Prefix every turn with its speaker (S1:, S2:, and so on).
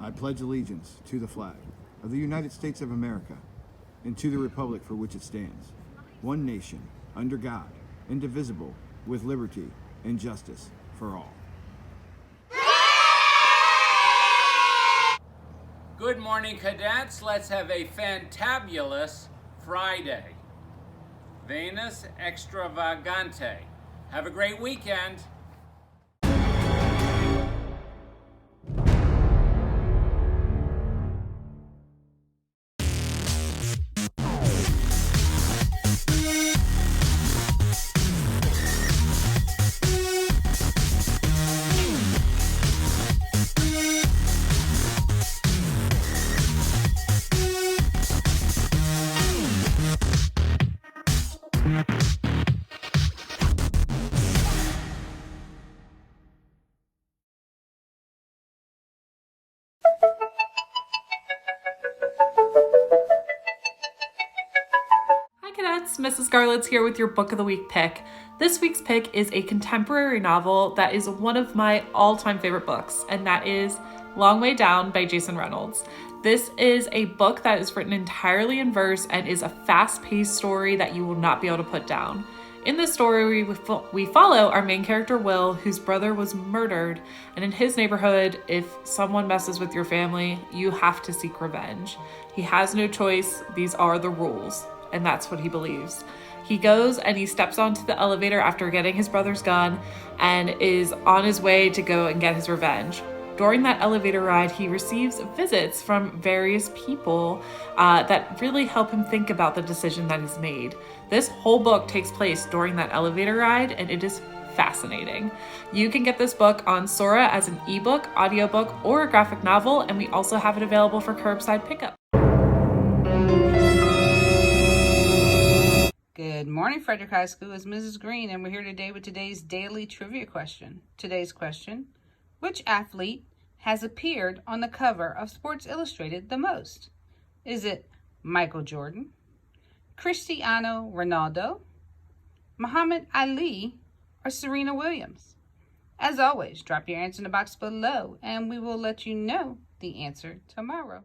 S1: I pledge allegiance to the flag of the United States of America and to the republic for which it stands, one nation, under God, indivisible, with liberty and justice for all.
S2: Good morning, cadets. Let's have a fantabulous Friday. Venus extravagante. Have a great weekend.
S3: Mrs. Scarlett's here with your Book of the Week pick. This week's pick is a contemporary novel that is one of my all-time favorite books, and that is Long Way Down by Jason Reynolds. This is a book that is written entirely in verse and is a fast-paced story that you will not be able to put down. In this story, we follow our main character, Will, whose brother was murdered, and in his neighborhood, if someone messes with your family, you have to seek revenge. He has no choice. These are the rules. And that's what he believes. He goes and he steps onto the elevator after getting his brother's gun and is on his way to go and get his revenge. During that elevator ride, he receives visits from various people that really help him think about the decision that he's made. This whole book takes place during that elevator ride, and it is fascinating. You can get this book on Sora as an ebook, audiobook, or a graphic novel, and we also have it available for curbside pickup.
S4: Good morning, Frederick High School. It's Mrs. Green, and we're here today with today's daily trivia question. Today's question: which athlete has appeared on the cover of Sports Illustrated the most? Is it Michael Jordan, Cristiano Ronaldo, Muhammad Ali, or Serena Williams? As always, drop your answer in the box below, and we will let you know the answer tomorrow.